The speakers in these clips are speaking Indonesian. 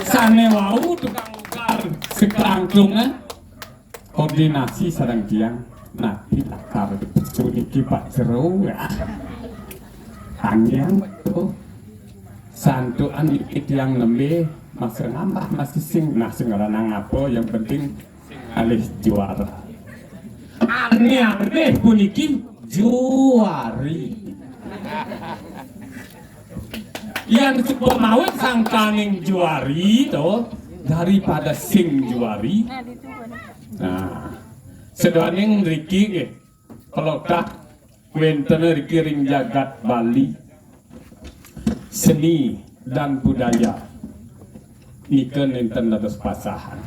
Sane wau tukang ugar sekelangklungna koordinasi sareng tiang nabi takar suniki Pak Jero hangyang tuh santuan iki tiang nembe masih nambah masih sing nah sengaranang apa yang penting alih juara aneh puniki juari yang sebuah mawet sangkaning juari toh daripada sing juari. Nah, sedoaning Riki kalau tak wenten Riki ring jagat Bali seni dan budaya niken enten dados pasahan.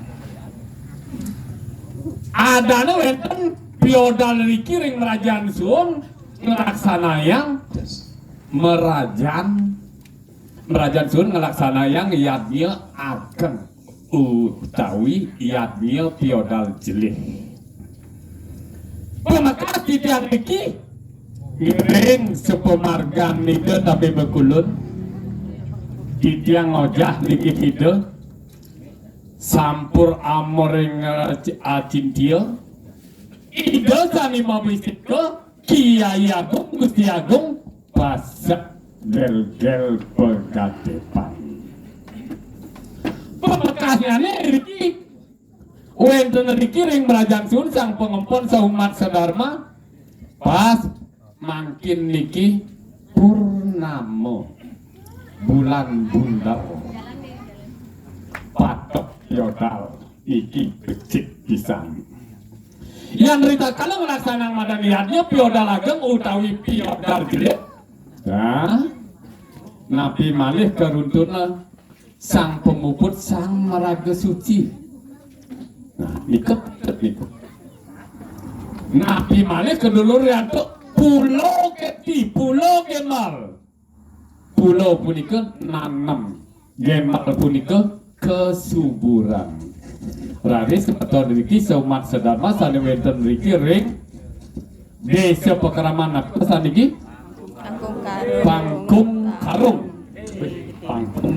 Adana wenten piodal Riki ring Merajan Sun ngelaksanayang Merajan Sun ngelaksanayang yadnya ageng utawi yadnya piodal jelih. Pemakas di tiang Riki ngiring sepemargan nida tapi bekulun di tiang ojah Riki hide sampur amoring acintia ide sani mabisik ke Kiai Agung Gusti Agung pasak gel-gel pegadepan pemekasnya nih Riki wenten Riki ring Merajan Sun sang pengempon saumat sedharma pas mangkin niki purnamo bulan bundar patok yodal iki becik pisan yang rita kalau melaksanakan madaniatnya piodal ageng utawi piodal gede. Nah, Nabi malih keruntuna sang pemuput sang maraga suci. Nah, niku. Nabi malih kedulur yanto pulau keti, pulau gemal. Pulau punika nanem, gemal punika kesuburan. Raris kebetulan Riki seumat sedharma sane wenten Riki ring desa pekeraman apa saniki? Pangkung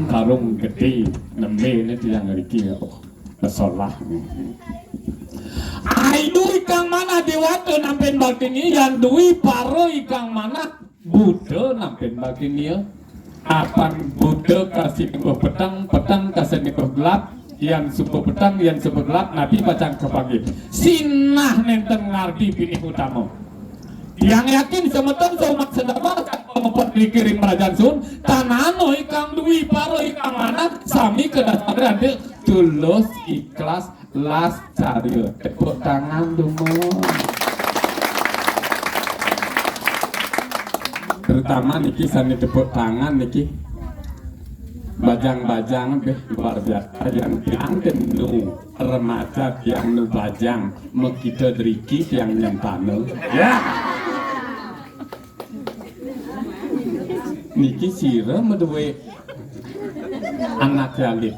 Karung gede nembe ini tiang Riki kesolah. Ayo ikang mana dewata nampen bakini yang duwi paro ikang mana Buddha nampen bakini apan Buddha kasih nikuh petang kasih nikuh gelap yang subuh petang yang subuh gelap Nabi bacang ke pagi sinah nenten ngardi pilih utama yang yakin semeton seumat sedharma kan pengempot dikirim Merajan Sun tanano ikang duwi paro ikang mana sami kedasaran tulus ikhlas las cario tepuk tangan dumo terutama niki sani tepuk tangan niki bajang-bajang luar biasa yang nu remaja yang nu bajang mekita driki yang nyentane ya niki sira meduwe anak jalit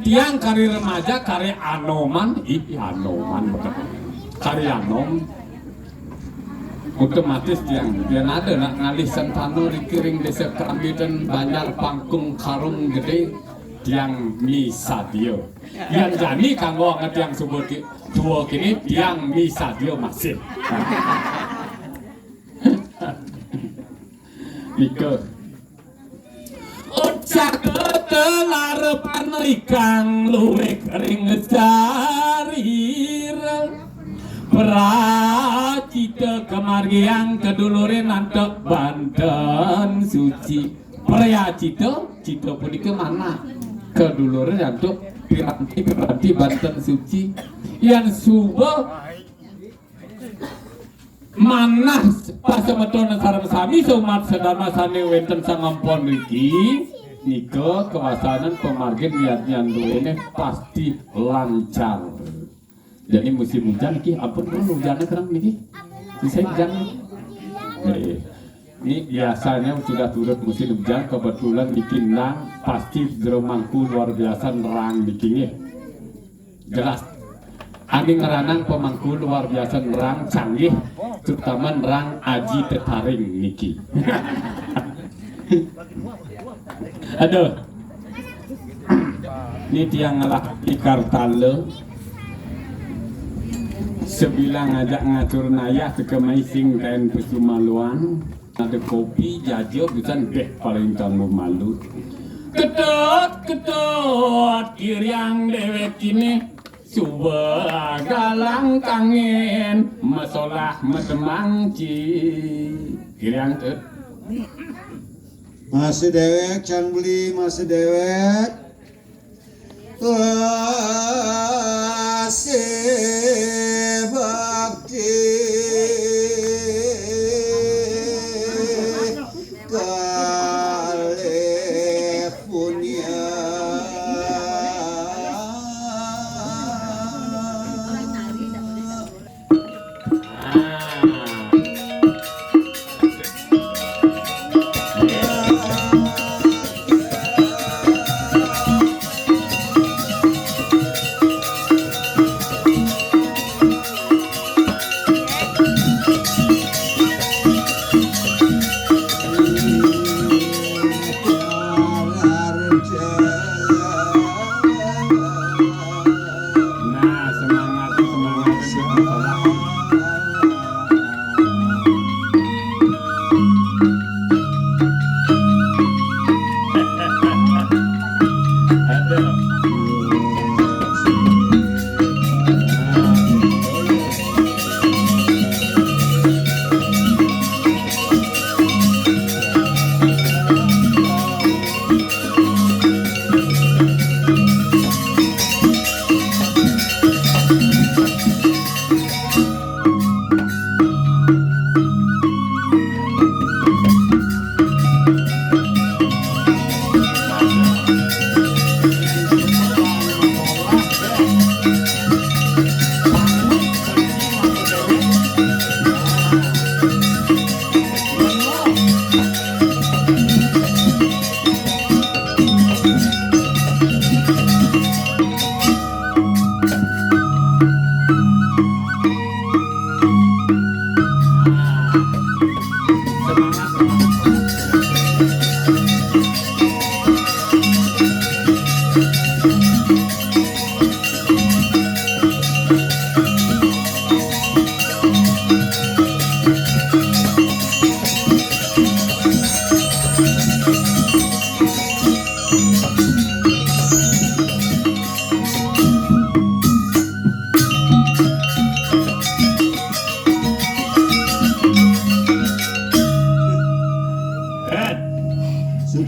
tiang kari remaja kari anoman kari anom otomatis yang ada nak ngalih sentano dikiring desa Kerambitan Banjar Pangkung Karung gede tiang misadio yang jani kanggo anget yang subuh tua kini tiang misadio masih Nike Ocak ketelarepan ikang luwek ring carir Pracita kemargiang kedulure nantek Banten suci Pracita cita punika mana kedulure nantek piranti Banten suci yang subuh manah pas sebetulnya sareng sami seumat sedharma sane wenten sangampon Riki nika kewasanan pemargin niatnya duwene pasti lancar. Jadi musim hujan niki ampun hujannya kerang niki bisa hujan ini biasanya sudah turut musim hujan kebetulan niki nang pasti geromangku luar biasa nerang niki jelas ani ngeranang pemangku luar biasa nerang canggih terutama nerang aji tetaring niki aduh Ini dia ngalah ikar tale. Sebilang ngajak ngatur nayah sekemai sing kain pesumaluan. Ada kopi jajo bukan deh paling tamu malu. Ketut kiriang dewek ini Suba galang kangen masalah medemang ci kiriang tut. Masih dewek can beli masih dewek. Masih bakti California.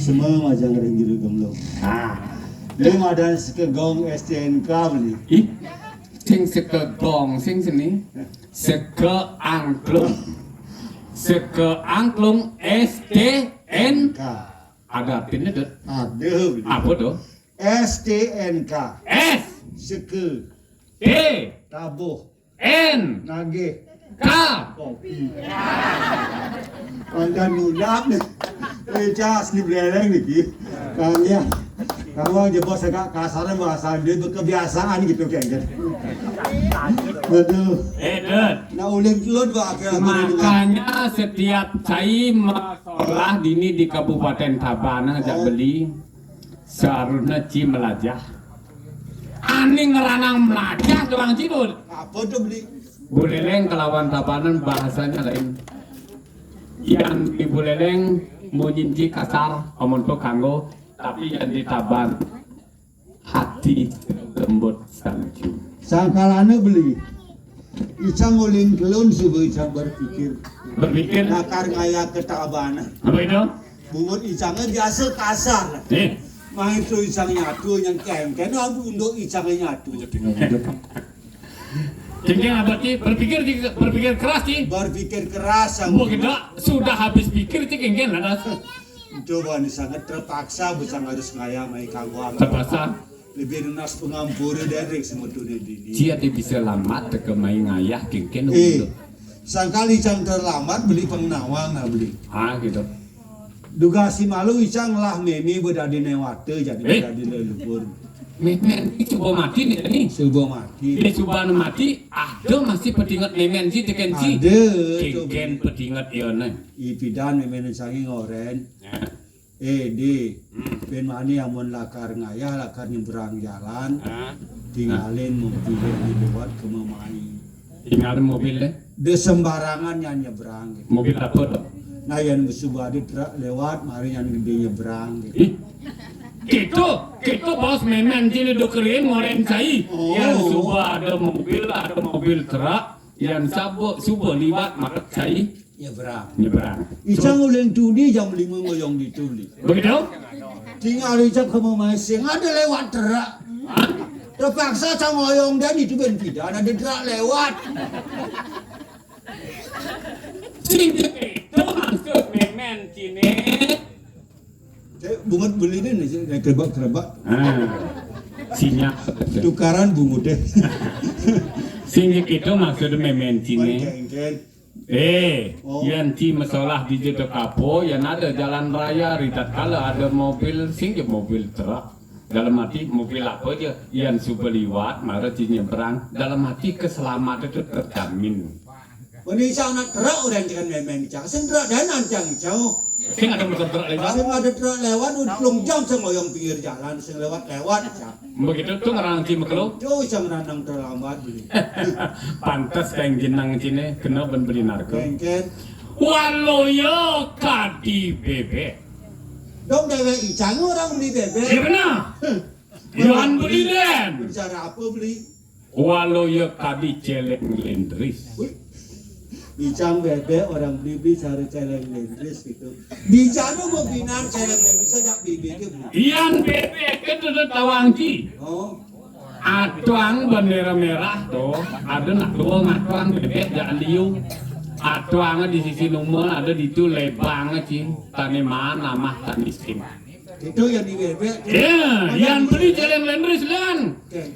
Semua macam ringgiru gemlo. Lima dan sekegong STNK beli. Ih, sing sekegong sing sini sekeangklung STN ada artinya tuh. Ada beli. Apa tuh? STNK. S Seke. T Tabuh. N Nage. K Kopi. Anda nulap nih. Cas ni belereng ni. Kanya. Kamu jebol segak kasaran bahasa dia berkebiasaan gitu kan. Betul. Dut. Nah uling telur bah Makanya setiap saya masalah dini di Kabupaten Tabanan ajak beli seharusnya Ci melajah. Ani ngeranang melajah tukang cidul. Apa tu beli? Buleleng kelawan Tabanan bahasanya lain. Yang di Buleleng munyinci kasar omong to kanggo, tapi yang di Taban hati lembut salju. Sangkalana beli. Icang uling kelun subuh icang berpikir. Berpikir Nakar ngaya ketabanan. apa itu? Bungut icangnya biasa kasar. Nih, Main tu icang nyatu yang kem-kem. Aku untuk icangnya nyatu. Cengkeng apa sih? Berpikir keras sih. Berpikir keras yang Oh kita sudah habis pikir cengkeng lah. coba nih sangat terpaksa busang harus ngaya mai kanggo Terpaksa. lebih nas pengampuri dari semutune dini. Dia bisa lamat ke main ngayah cengkeng. Sangkali icang terlambat beli pengnawang nah beli. Gitu. Duga si malu icang lah memi bedadi newate jadi bedadi leluhur. Memen ini coba mati nih. Subuh mati. Dia coba mati. Ada masih pedingat memen sih teken sih. Ada. Cengkeng pedingat iya nih. Ipidan memen sangi ngoren. Di ben mani amun lakar ngaya lakar nyebrang jalan tinggalin mobil yang lewat ke mamai Tinggal mobilnya. de sembarangan yang nyebrang gitu. Mobil apa dong? Nah yang besubadi truk lewat mari yang gede nyebrang gitu. Ih, Gitu bos memen sini dokerin ngoren cai. Yang suba ada mobil truk, yang sabo suba liwat marak cai nyebrang. Icang ulen tuli jam 5 ngoyong dituli. Begitu? Tinggal icang ke masing ada lewat truk. Terpaksa cang ngoyong dan itu ben pidana ada truk lewat. Sini itu maksud memen sini. Bungut beli ini nih kerebak. Sinya. Tukaran bungut deh. Sini itu maksud memen sini. Oh. Yang ti masalah di Jeddah Kapo, yang ada jalan raya, ritat kala ada mobil, singgih mobil truk. Dalam hati mobil apa aja, yang suka liwat, marah ti nyebrang. Dalam hati keselamatan itu terjamin. Ini cang nak truk orang jangan memang cang, sen truk dan ancang cang. Sing ada motor truk lewat. Sen ada truk lewat, udah jam sen ngoyong pinggir jalan, sen lewat cang. Begitu tuh ngarang ti makelo. Jauh cang ranang terlambat beli. Pantas kayak jenang sini kena beli narko. Kengken. Walau yo kadi bebek. Dong dewe icang orang beli bebek. Ya benar. Yohan beli den. Bicara apa beli? Walau yo kadi celeng lendris. Icang bebek orang beli cari celeng lendris gitu. Bicara mau binar celeng lendris saja bibik beli. Iyan bebek itu tawang ci. Oh. Atuang bendera merah tuh ada nak doang atuang bebek jangan liu. Atuangnya di sisi nomor ada di itu lebangnya ci. Tani mana mah tani sim. Itu yang di bebek. Ya, yang beli celeng lendris kan.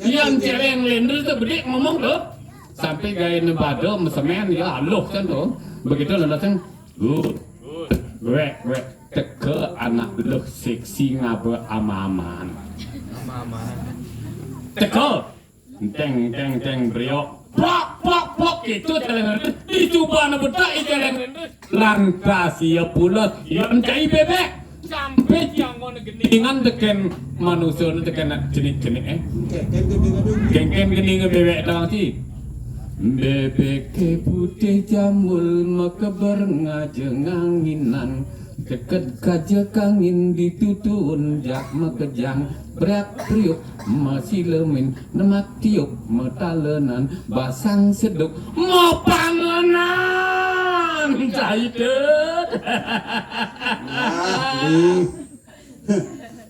Yang celeng lendris tuh beli ngomong tuh. Sampai gaya nebado mesemen ya halo kan tuh. Begitu landasan. Wek teke anak lu seksi ngabe ama-aman. Teko. Teng brio. Pok itu celeng lendris. Dicoba na betak celeng lendris. Lantas ya pula yang cai bebek. Sampai jangan geningan teken manusia teken jenis-jenis Geng geningan bebek tawang sih. Bebek ke putih jambul maka berngaje nganginan deket kaja kangin ditutun jak makejang berak priuk masih lemin nemak tiup metalenan basang seduk mau panganan jaidet.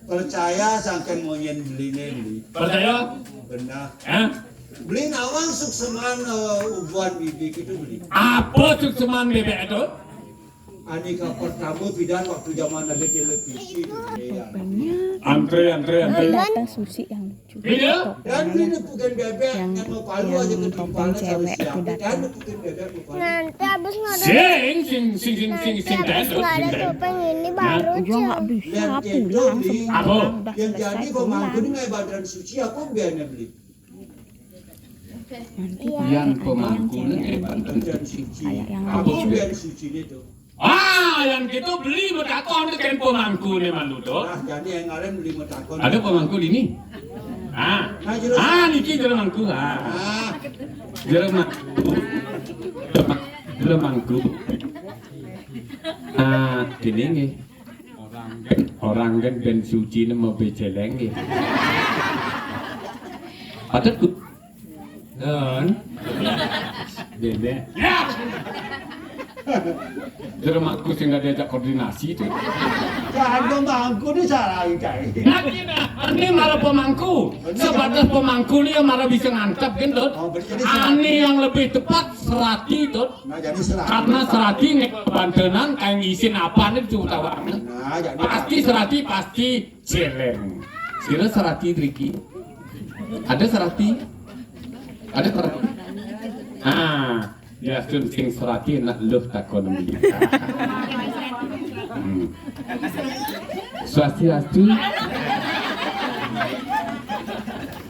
Percaya sangken monyen beli beli. Percaya? Benar. Beli nawang sukseman ubuan bibik itu beli. Apa sukseman bebek itu? Anika pertama bidan waktu zaman ada televisi itu beli ya. Antre. Ada sushi yang lucu. Iya. Dan beli bukan bebek yang mau palu aja ke topeng cewek itu dan datang. bukan bebek bukan. Nanti abis nggak ada Sing abis nggak ada topeng ini baru Juga nggak bisa Yang pulang beli, sebentar Apa? udah yang selesai jadi pulang. pemangku ini nggak badan suci aku biarnya beli. Nanti Yang ada yang pemangku cewek ini yang Badan suci. kayak yang Aku Apa? biar suci itu. yang gitu beli betakon itu kan pemangku nih mandu tuh. Nah jadi yang kalian beli metakon. Ada pemangku ini. Niki jero mangku. Jero mangku. Gini nih. Orang kan ben suci nih mau beceleng nih. Patut dan bebek. Jero mangku sih nggak diajak koordinasi itu. Kan pemangku ini salah kayak. Ini malah pemangku. Sebatas pemangku dia malah bisa ngantap kan tuh. Ini yang lebih tepat serati tuh. Nah jadi serati. Karena serati nek bantenan kayak ngisin apa nih tuh tawang. Nah jadi Pasti serati pasti celeng. Kira serati Riki. Ada serati? Ada serati? Ya sing serati nak luh takon mi. Swastiastu.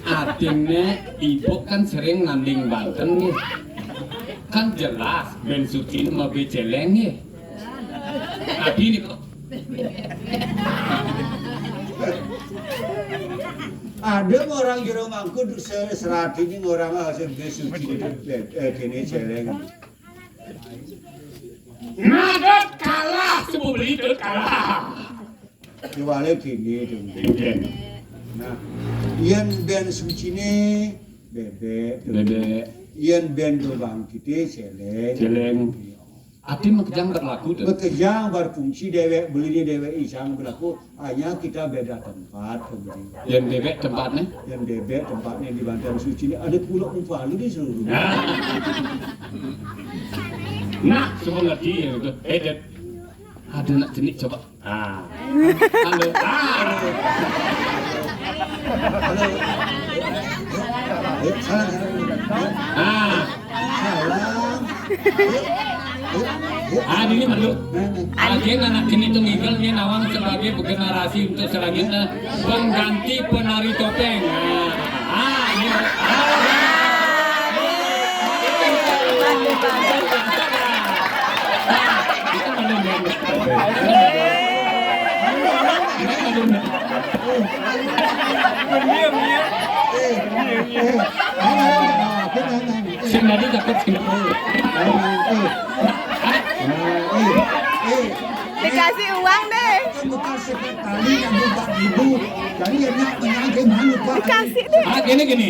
Artinya ibu kan sering nanding Banten nih. Kan jelas Ben Suci mau beceleng nih. Tapi ini kok Ada orang jero mangku serat ini orang asal suci kene celeng. Nadat kalah semua beli itu kalah. Jualnya kini dong. Nah, ian ben suci ne bebek. Ian ben dobang kita celeng. Jeleng. Ati mekejang berlaku tuh. Bekerja berfungsi dewek beli dewek isang berlaku hanya kita beda tempat pembeli. Yang bebek tempatnya. Yang bebek tempatnya di Banten Suci ini ada pulau Umpalu di seluruh. Nah, semua ngerti ya itu. Det. Ada nak jenik coba. Ah. Halo. Halo. Salam. Ah. Salam. Ini malu. Agen anak kini itu ngigel nawang sebagai generasi untuk selanjutnya pengganti penari topeng. Ini. Sing tadi takut sing. Dikasih uang deh. Bukan sekali yang buat ibu. Jadi yang menyangkut mana Pak? Dikasih deh. Gini.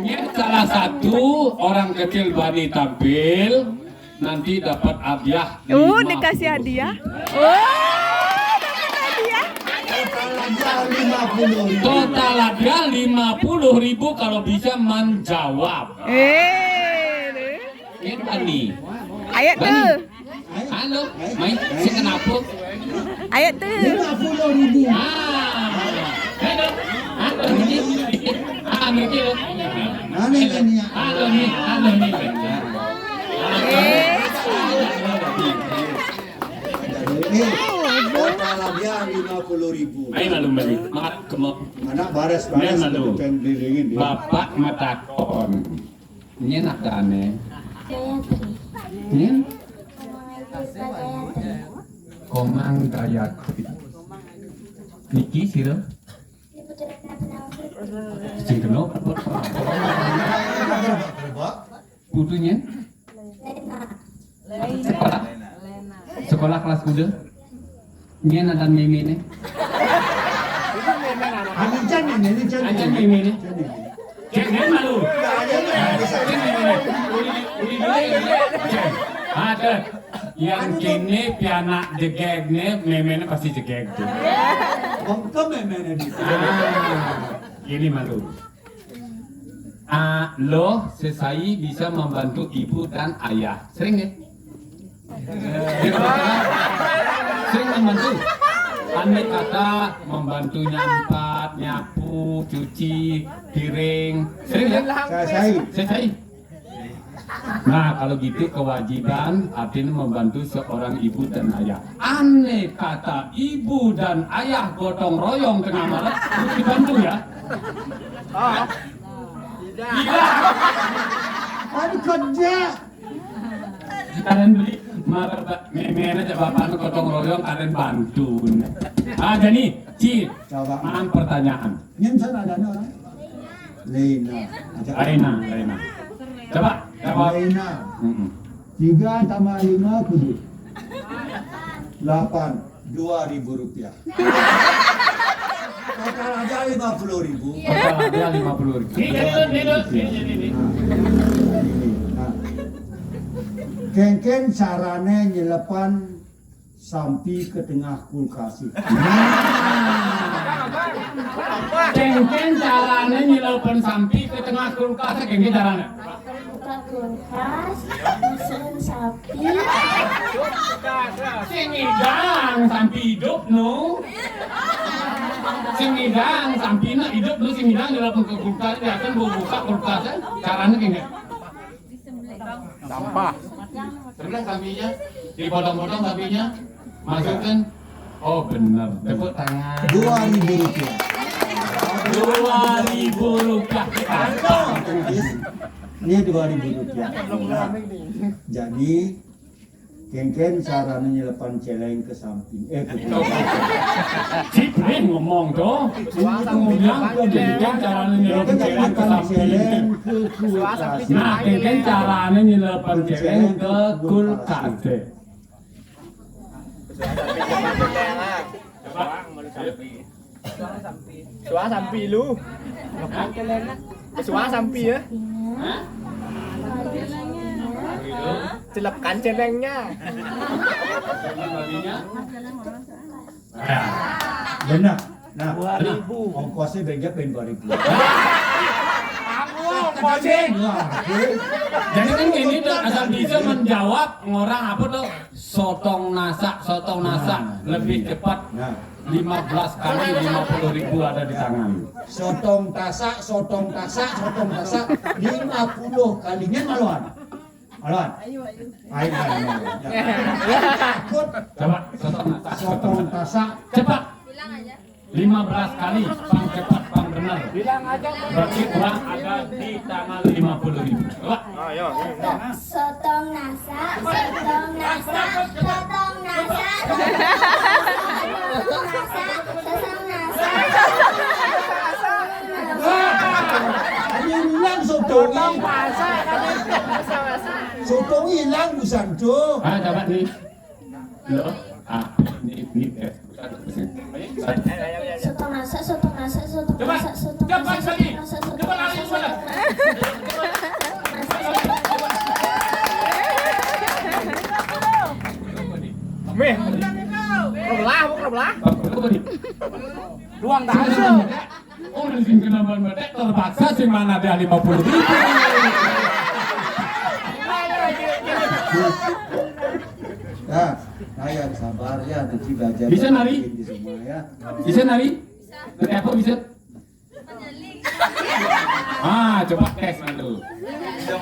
Ini salah satu orang kecil Bani tampil nanti dapat hadiah. Dikasih hadiah. Dapat hadiah. Total hadiah 50.000 kalau bisa menjawab. Ini Bani. Ayat tuh. Halo, main si kenapa? Ayat tuh. 50.000. Halo, ini. Halo nih. Total dia 50.000. Ayo lalu balik. Mak kemok. Anak bares Lalu. pembeliin dia. Bapak matakon. Ini nak aneh. Ini Komang Gayatri. Niki sira. Sing kena putunya sekolah kelas kuda nyen dan meme ne ajan meme ne jangan malu ada yang kini pianak jegeg ne meme ne pasti jegeg tuh Bangka memang di. Ini malu. Lo sesai bisa membantu ibu dan ayah. Sering ya? Sering membantu. Andai kata membantu nyampat, nyapu, cuci, piring. Sering ya? Sesai. Nah kalau gitu kewajiban artinya membantu seorang ibu dan ayah. Andai kata ibu dan ayah gotong royong tengah malam, harus dibantu ya. Ada kerja. Kalian beli meme aja bapak gotong royong kalian bantu. Jadi Ci, maaf pertanyaan. Yang sana ada orang. Lena. Coba jawab. Lena. 3 tambah 5 kudu 8, 2.000 rupiah. Total aja 50.000. Total dia 50.000. Ini. Kengken carane nyelepan sampi ke tengah kulkas. Kengken carane nyelepan sampi ke tengah kulkas. Kengken carane. Buka kulkas, masukin sapi. Sing idang sampi hidup no. Sing idang sampi na hidup no. Sing idang nyelepan ke kulkas. Dia akan buka kulkasnya. Caranya kengken. Sampah. Terus sapinya dipotong-potong sapinya masukkan. Oh benar. Tepuk tangan. 2.000 rupiah. 2.000 rupiah. Ini 2.000 rupiah. Jadi Kengken caranya nyelepan celeng ke samping. Ke Cipri ngomong tuh. Ngomong kengken caranya nyelepan celeng ke samping. ke kulkas. Nah, kengken caranya nyelepan celeng ke kulkas. Xóa sampi lu. Xóa sampi ya. Celapkan celengnya. Benar. Nah, ongkosnya beda ben 2000. Jadi kan ini tuh asal bisa menjawab orang apa tuh sotong nasa lebih cepat. Nah, 15 kali 50.000 ada di tangan. sotong tasak 50 kalinya maluan. Maluan. Ayo. Takut Coba sotong tasak cepat. 15 kali pang cepat pang benar. Bilang aja. Berarti uang ada di tangan 50.000. Coba. Ayo. Sotong nasa, sotong nasa, sotong nasa, Ini hilang sotong. Sotong hilang busan tuh. Coba nih. Lo. Ini sotong nasa, sotong nasa, sotong Coba. nasa, sotong Coba nasa, lagi. sotong nasa, sotong Coba lagi, nasa, coba. sotong Meh. Belah. Luang dah. Oh, di sini kenapa medek terpaksa sih mana ada 50.000. Nah, yang sabar ya, nanti belajar. Bisa nari? Di semua ya. Bisa nari? Nari apa bisa? Coba tes dulu.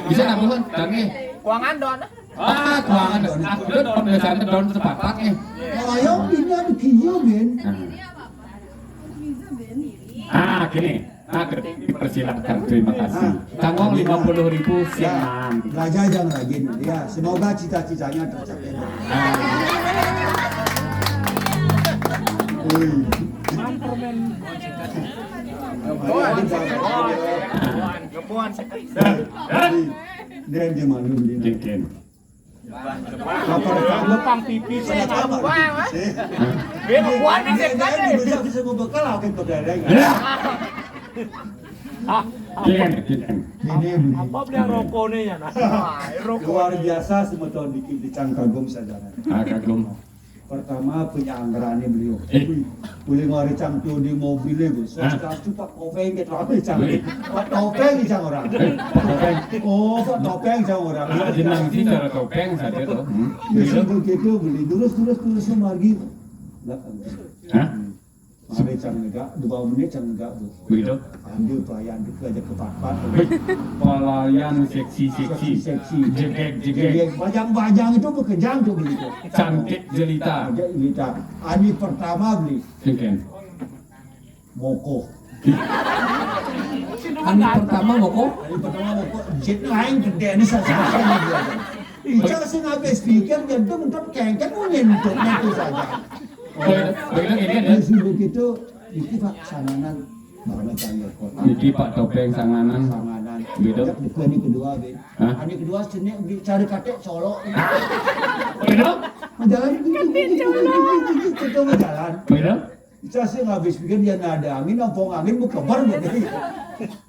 Bisa nggak bukan? Tangi. Kuangan don. Kuangan. Aku tuh don biasanya don sepakat nih. Ayo ini ada kiyo ben. Gini. Dipersilakan. Terima kasih. Tanggung 50.000 siang. Belajar jangan lagi ya. Semoga cita-citanya tercapai. Ngepuan. Dan dia malu dia. Mungkin. Lepang pipi saya kamu bang. Dia ngepuan nih Dia kan. bisa bisa membekal aku ke belakang. Gini. Ini Apa beli rokok nih ya? Rokok. luar biasa semua tahun di Cangkagum saudara. Kagum. Pertama penyanggarannya beliau. Boleh ngari cangkio di mobilnya bu. Soalnya cepat topeng kita apa cangkio. Topeng di cang orang. Oh, topeng cang orang. Jenang sih cara topeng saja tuh. Bisa begitu beli terus lagi. Mari cang negak 2 menit cang negak bu. Begitu. Ambil pelayan itu aja ke papat. Pelayan seksi. Jegek. Bajang itu bekerjaan tuh begitu. Cantik jelita. Aja kita. Ani pertama beli Mungkin. moko. Ani pertama moko. Ani pertama moko jet lain gede ini saja. Ica sih ngapain speaker dan tuh mentok kengken menyentuh itu saja. Begitu ini Dari situ begitu itu pak sanganan mana canggih kota. Niki Pak Topeng Sanganan. Sanganan. Gitu. Bukan ini kedua be. Hah? Ani kedua sini cari katek Solo. Begitu? Jalan itu jalan. Begitu? Ica sih ngapain speaker dia nada angin nampung angin buka bar begini.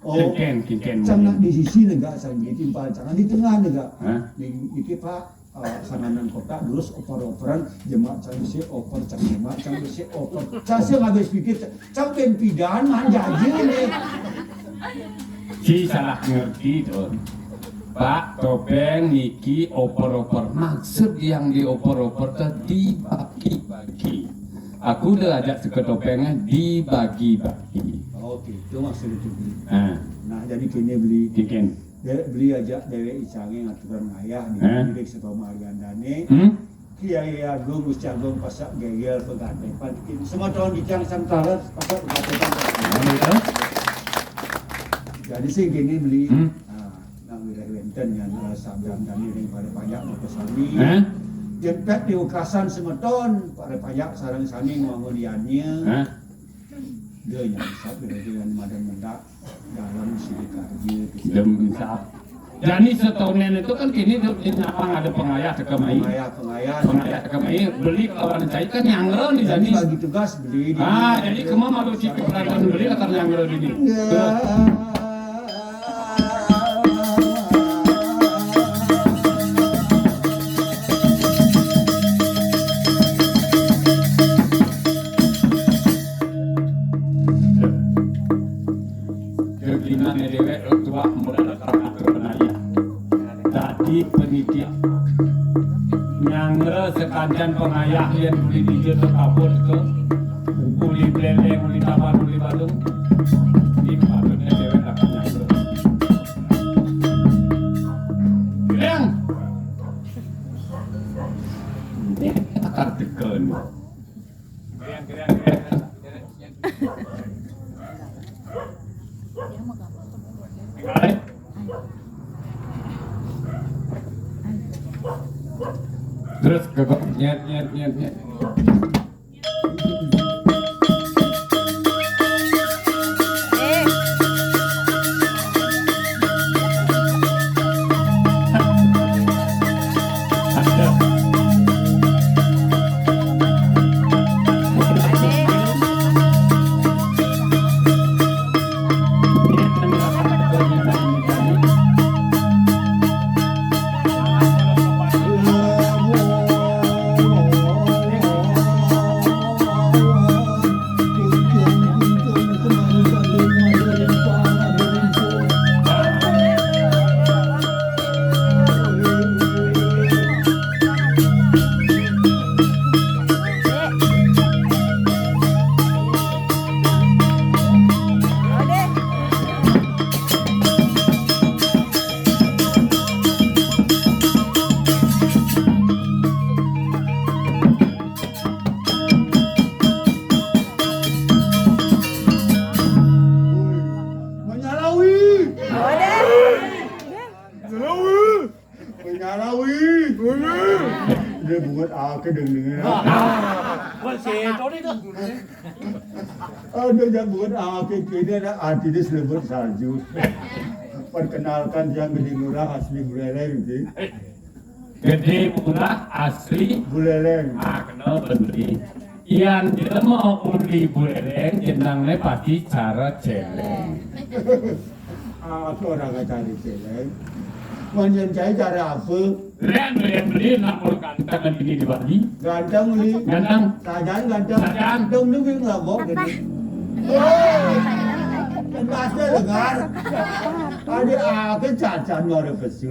Oh. Kiken. Cangan di sisi negak, cangan di timpal, cangan di tengah negak. Hah? Di pak sanganan kota terus oper-operan jemaat cangan si oper cangan si oper. Saya habis pikir cangan pidan manjaji nih. Si salah ngerti tuh. Pak Topeng niki oper-oper. Maksud yang dioper-oper tadi dibagi-bagi. Aku udah ajak ke topengnya dibagi-bagi. Oke, itu maksud itu beli. Nah, Jadi kini beli Kiken. beli aja dewe icange ngaturan ayah Eh? di Seto Mariandane. Kiai Agung Gusti Agung pasak gegel pegadepan semua tahun di Cang Santara pasak pegadepan. Jadi sih gini beli nang wilayah Wenten yang sabdan kami yang pada banyak motor sami. Yang pet di Ukasan semeton, pada payak sarang sani ngomongdiannya. Hah? Dia yang bisa dengan madan mendak dalam sidik kerja. Demsap. Jadi setonen itu kan kini apa ada pengayah kekamai. Pengayah kekamai beli kawan saya kan nyangre nih Jadi jadi. bagi tugas beli. Jadi kemana malu cipi peralatan beli akan nyangre ini. Keginan dewek tua muda penaya. Tadi penitia nyangre sekancan pengayah yang beli di jatuh kabut ke uli beleleng, uli taman, uli badung di kabutnya dewek akan nyangre. Bilang ini akan tekan. Terus ke nyet. Dia buat apa dengan ada yang buat apa kini ada artis lebut salju. Perkenalkan yang gede murah asli buleleng gitu. Gede murah asli Buleleng. kenal beli. Yang dia mau uli buleleng jenangnya pasti cara celeng. Aku orang cari celeng. Manjan cai cara apa? Beli nak ganteng ini di Bali. Ganteng li. Ganteng. Sajang ganteng. Sajang. Dong nu wing labok gini. Kan pasti dengar. Ada apa cacan orang pesu.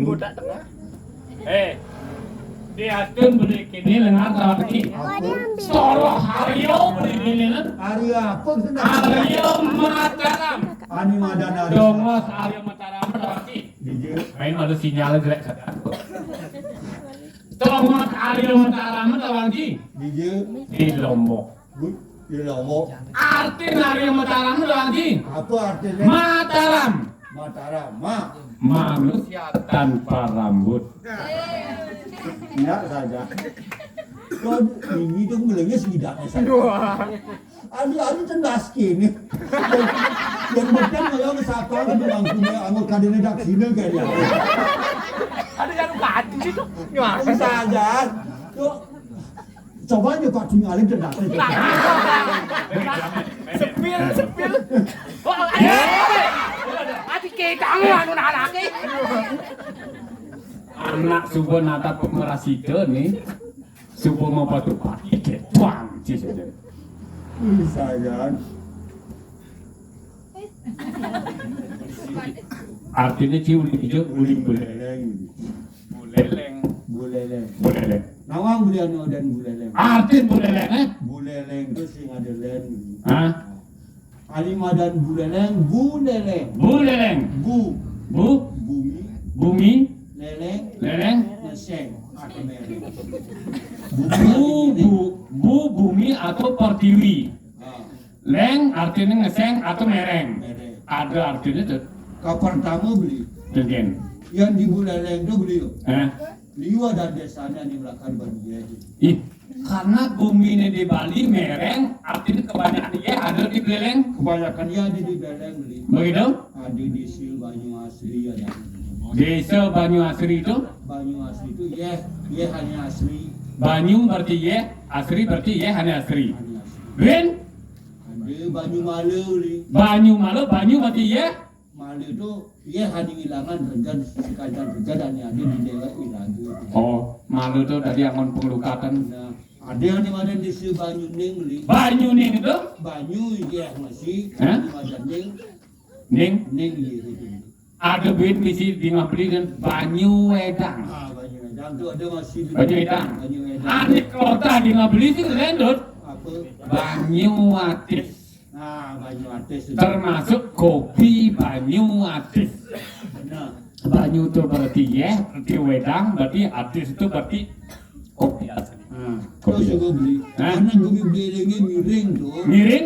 Diatur beli kini lengan lagi. Solo Hario beli kini kan? Hari apa sudah? Hario Mataram. Ani madan hari. Dongos Hario Mataram lagi. Dijeu. Main ada sinyal jelek sedang. Dongos Hario Mataram lagi. Dijeu. Di Lombok. Di Lombok. Arti Hario Mataram lagi. Apa artinya? Mataram. Mataram. Ma. Manusia tanpa rambut. Tidak saja. Kau ini dong bilangnya setidaknya saja. Adi cerdas kini. Yang betul kalau kesapa kan bilang punya anggota kader redaksinya kayaknya. Ada yang kaji situ. Bisa saja. Coba aja Pak Tinggalin cerdasnya. Sepil. Oh, ati ketang anu laki. Anak subuh nata pemerasika nih. Subuh mau batu pagi ketuang saja. Bisa aja. Artinya uli hijau uli Buleleng. buleleng. Buleleng. Nawang bulian dan buleleng. Artinya buleleng Buleleng itu sing ada len. Hah? Alima dan buleleng. Buleleng. Bumi. Bumi. Leleng. Leleng. Neseng. Atau mereng. Bumi atau pertiwi. Ah, Leng artinya ngeseng atau mereng. mereng. Ada artinya tuh. Kau pertama beli. Dengan. Yang di buleleng itu beli. liwa dan desanya di belakang banjir. Ih, karena bumi ini di Bali mereng, artinya kebanyakan dia ada di beleng. Kebanyakan dia ada di beleng beli. Begitu? Ada di sil Banyu Asri ada. Desa Banyu Asri itu, Banyu Asri itu ye hanya asri. Banyu berarti ye, Asri berarti ye hanya Asri. Hanya asri. Ben, Ada Banyu Malu beli. Banyu malu, Banyu berarti ye. Malu itu ye hanya wilangan regan sekadar regan dan ada di daerah Ilagu. Oh, malu itu dari angon pengelukatan. Nah, ada yang di mana di sil Banyu Ning beli. Banyu nih itu, Banyu ye masih Hah? di mana Ning Ning, Ning ye itu. ada duit misi di ngabeli dan Banyu Wedang. Banyu Wedang itu ada masih di Banyu Wedang. Banyu Wedang. Aneh kalau tadi ngabeli sih rendut. Apa? Banyu Atis. Nah, Banyu Atis itu. Termasuk kopi Banyu Atis. Nah, Banyu itu berarti ya, berarti wedang, berarti Atis itu berarti kopi asli. terus juga beli. Hah? Karena gue beli lagi miring tuh. Miring,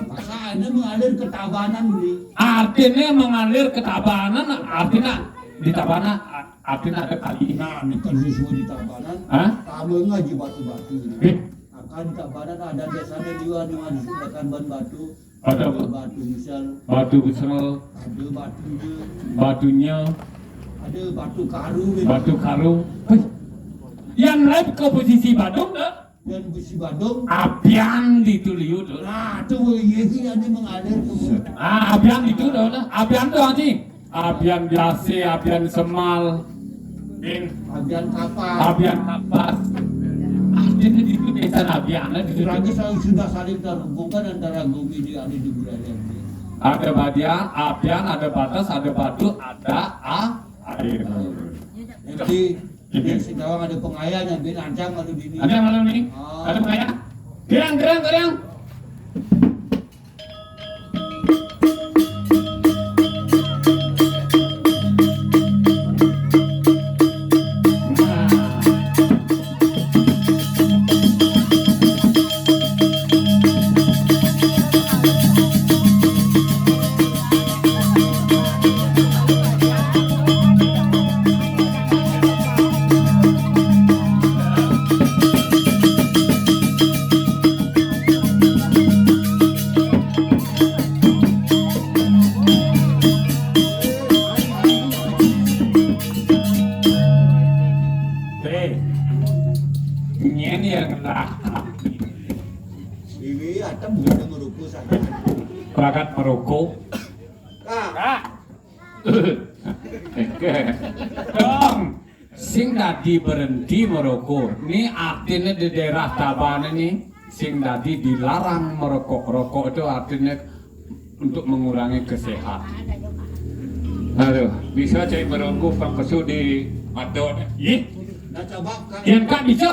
Pasangannya mengalir ke Tabanan beli. artinya mengalir ke Tabanan, artinya di Tabanan, artinya ada kali. Nah, ini kan semua di Tabanan. Hah? Tamu ngaji batu-batu. Eh, Akan di Tabanan ada desanya juga di mana disediakan ban batu. Ada apa? Batu misal, batu besar, ada batunya, batunya, ada batu karu gitu. batu karu. Hei, yang lain ke posisi Badung dah. Dan besi Badung. Abian itu liu tuh. Nah, tuh iya sih yang ini mengalir tuh. Abian itu dah. Abian tuh anjing. Abian biasa, abian semal, Bagian kapal. abian kapas. Artinya itu desa abian lah. Di Lagi saya sudah saling terhubungkan antara bumi di ada di budaya ini. ada badian, abian, ada batas, ada batu, ada air. Jadi di Singkawang ada pengayaan yang bin ancam kalau di ini. Ada yang malam ini? Ada kaya? Gerang, gerang, gerang. Nyen yang lah Ini ada bukan meruku saja. perangkat Maroko. Kak, Dong, sing dadi berhenti Maroko. Ini artinya di daerah Tabanan ini sing dadi dilarang merokok. Rokok itu artinya untuk mengurangi kesehatan. Aduh, bisa cari merokok pangkesu di Madon. Ih, nah coba Kak. yang kak bisa.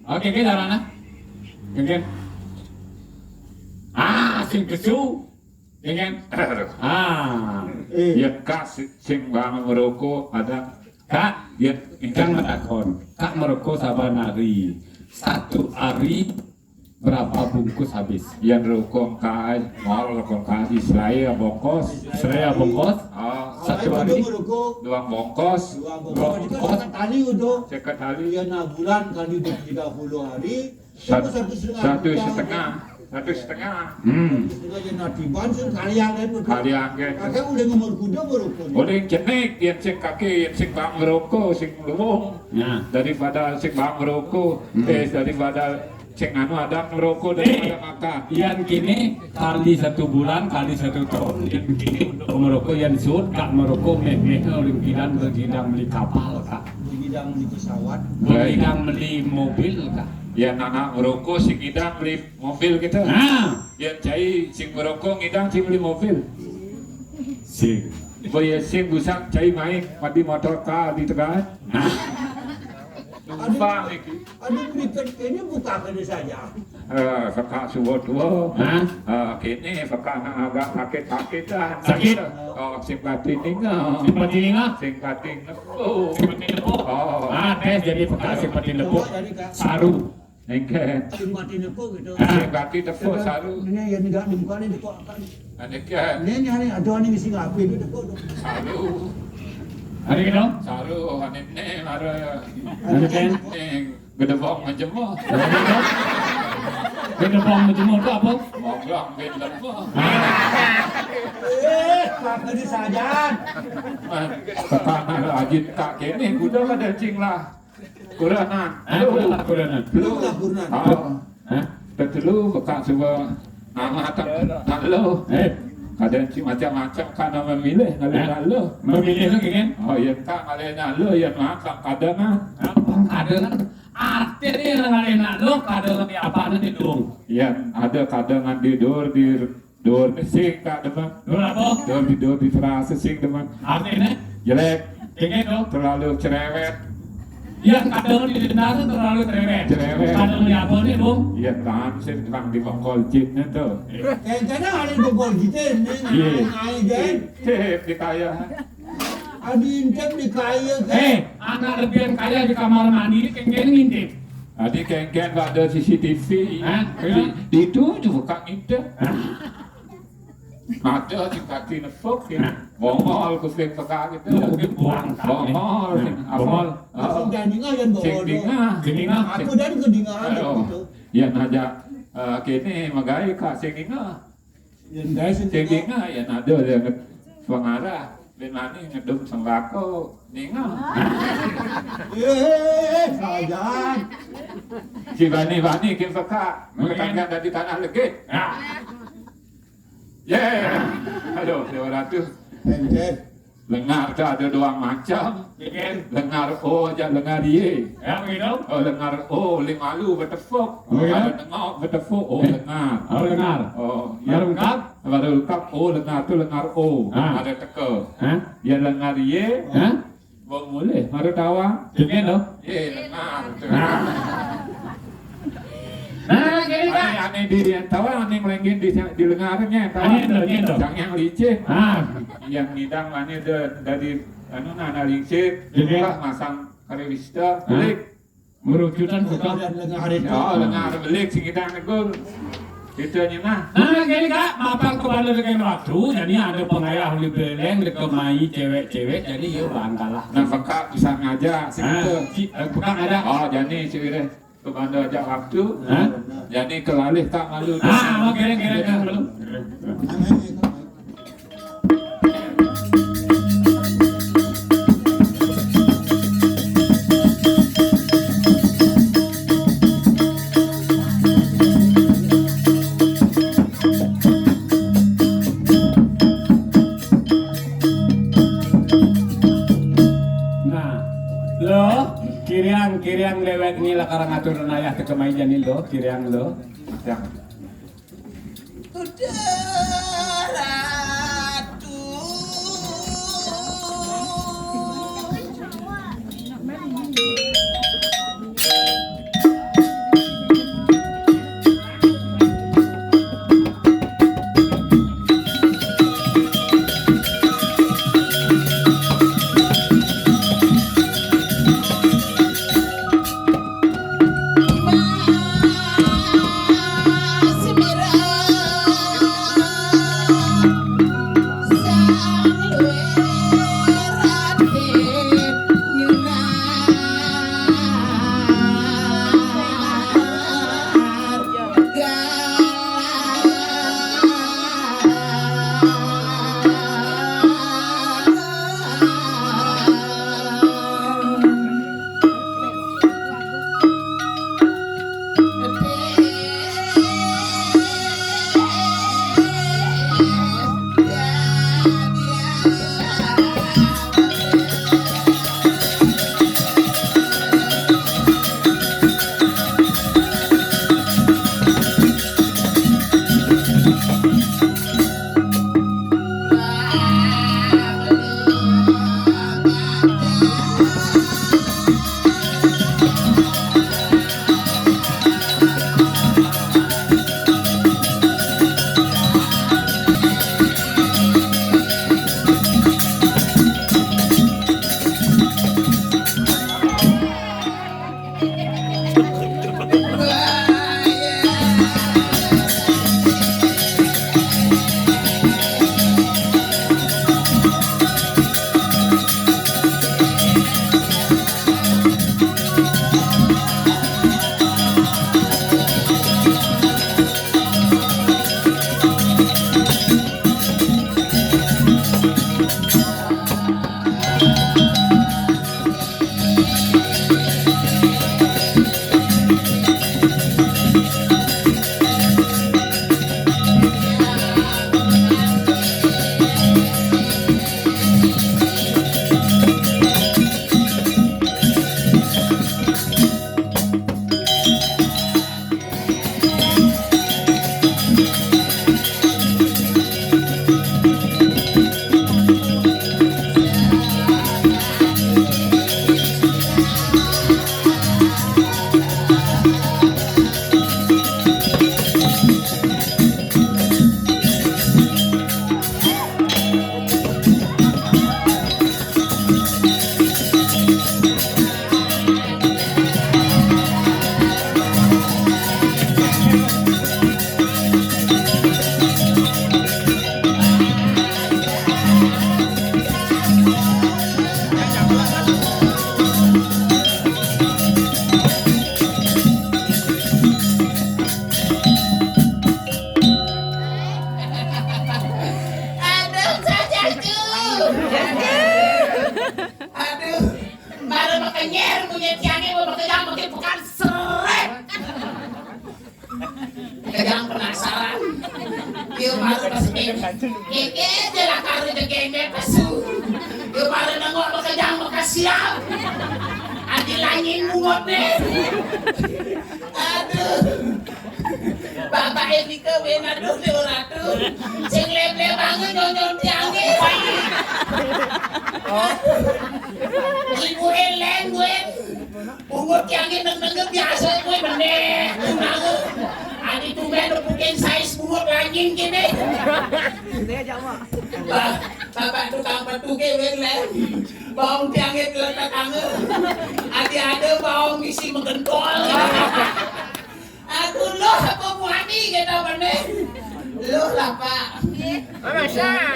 Oke, kita mana? Yang sing kesu. Yang Ya kak sing bang merokok ada Kak, ya ingkang menakon. Kak merokok saban hari. Satu hari berapa bungkus habis? yang rokok kai mau rokok kai Israel bongkos. Saya bungkus Satu satu hari. meruku. Dua bongkos Dua bongkos. Jika sekat tali udah. sekali Dia 6 bulan kali 30 hari. satu Satu setengah. satu setengah. Satu setengah. Setengah yang natiban sih kalian kan. Hari angin. Kakek udah ngomor kuda meruku. Boleh jenik yang sing kaki yang sing bang merokok sing luwung Nah, daripada sing bang merokok daripada sing anu ada merokok daripada makan. yang kini kali 1 bulan kali 1 tahun. Yang kini untuk merokok yang sud, kak merokok meh olimpiadan bergidang beli kapal kak, Bidang di pesawat. bergidang beli mobil kak. Ya anak merokok sing ngidang beli mobil gitu. Nah, Ya cai sing merokok ngidang sing beli mobil. sih. Boya sing busak cai main mati motor ka di tengah. Numpang iki. Aduh berikan ini buka ke saja. Fakak suwo tua. Hah? Kini fakak agak sakit-sakit dah. Sakit? Oh, sing batin tinggal. Seperti ini nggak? Sing batin lepuh. Seperti lepuk. Oh, Tes jadi bekas seperti lepuk. Jadi Kak. Saru. nengke. Mati nepo gitu. Sing batin lepuh saru. Ini yang tidak di muka ini kok akan. Nengke. Ini ada nih ngisi ngapi itu kok. Saru. Ada gitu? Saru anine mara. Ada kan? Gedebong majemah. Kita bom berjemur itu apa? Monglang gedebong. Apa di sajan? Pertama ajit tak kene kuda kada cing lah. Kuranan. Kudanan. Belum lah Burnan. Hah? Betulu bekas sebuah nama tak lo. Ada cing macam-macam kana memilih lalu. Memilih lagi kan? Oh ya tak malena lo ya makan kadang Apa kadang artinya ngalena lo kadang di apa nanti dong? ya ada kadang di dor sing tak deman. Dor apa? Dor di frase sing deman. Artinya? Jelek, Kayak gitu. terlalu cerewet. Yang kadang di denda itu terlalu cerewet. Cerewet. Kadang di apa nih dong? Ya kan sing tukang di bokol jitnya tuh. Kayaknya ada yang bobol gitu nih. Ai den. Cep di kaya. Adi intip di kaya kan. Anak lebih kaya di kamar mandi ini kayak ngintip. Tadi kengken gak ada CCTV. Hah? Di itu juga kak intip. Ada di kaki nepok ya. Bongol kusling peka gitu. Buang Bongol, Bongol. Langsung dindingah yang Cing bobol. dingah. Dingah. Aku dan kedingahan gitu. Ya naja kini magai kak sing dingah. Yang guys Cing dingah ya nada yang pengarah. Ben mani ngedum sembako dingah. sajan. Si bani kim peka. Mereka dari tanah legit. Aduh, Dewa Ratu. Enten. Lengar tuh ada dua macam. Lengar O aja lengar Y. Ya begitu. Oh, lengar O, limalu betefuk. Oh, ya? Ada nengok betefuk, O lengar. Oh dengar. Oh, Baru lengkap? Baru lengkap, O lengar tuh lengar O. Ah. Ada teke. Hah? Ya lengar Y, Hah? mau mulai, baru tawa. Begitu. Y lengar. tuh. Nah, kayak gitu. Aneh diri yang tawa, aneh melengkin di lengarnya. Aneh itu. Yang licin. Ah, Yang ngidang mana dari anu nana licin, Jadi? buka masang karewista, belik. merujukan bukan. Dan lengar itu. Oh, lengar belik si ngidang negul. Itu aja nah. Nah, kayak kak, mapan kembali dengan waktu, jadi ada pengayah di beleng, di kemai cewek-cewek, jadi ya bangkalah. Nah, peka bisa ngajak si itu. Bukan ada. Oh, jadi si Wire kemana ajak waktu. Hah? Jadi kelalih tak malu. Ah, kira-kira belum. Nah, lo kiriang lewat ni lah karang atur ayah ke kemai jani lo kiriang lo. Yang Aduh, baru makan nyer punya tiangnya mau pegang makin pekan seret. Pegang penasaran. Yo baru pasti. Keke jelah karo jegenge pesu. Yo baru nengok pegang makan siap. Adi langin bungot deh. Aduh. Bapak ini kewin aduh ratu. Sing leble banget nyonyon tiangnya. Ibu Helen gue bungut tiangnya neng-neng biasa gue bener. Adi tuh gue nupukin size bungut langin gini. Bapak tukang petuge Helen. Bawang tiangnya terletak angin. Adi ada bawang misi menggentol. Aku loh apa muani kita bener. Loh lah Pak. Masa?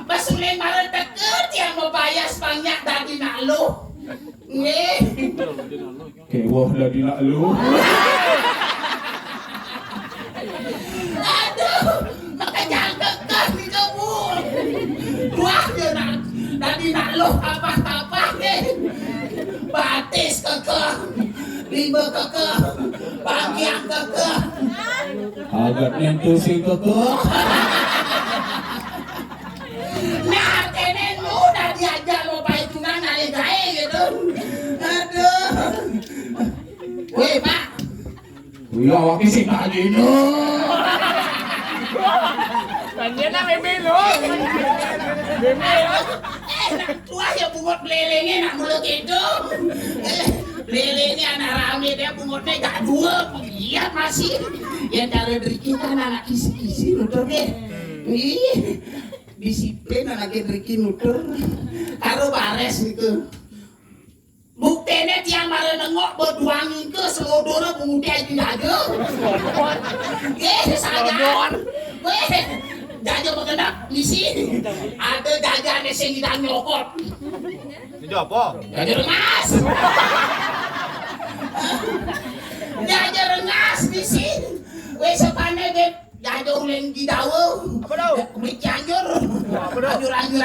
Basulin marah deket yang mau bayar sebanyak dari nak lo. Kewah dari nak lu. Aduh, makanya kekeh di kebun. Wah, dia nak dari nak lo apa-apa deh. Batis kekeh, lima kekeh, bagian kekeh. Agak nyentuh si kekeh. Nah, tenen lu udah diajak lo baik tunang nari gae gitu. Aduh. Weh, Pak. Iya, wakil si Kalino. Tanya na may belong. Tua ya bungot belelengnya nak mulut itu. Belelengnya anak rame dia bungotnya gak dua. Lihat masih. Yang cara Driki kan anak isi-isi nutur deh. Disiplin anak Driki nutur. Karo bares gitu. Buktinya tiang mara nengok berduangin ke selodornya pengutih aja jaga. Saja. Jaja berkendak misi. Ada jaja neseng kita nyokot. Itu apa? Jaja rengas. Jaja rengas misi. Weh sepane deh. Jaja ulen di dawa. Apa tau? Beli cianjur. Anjur-anjur.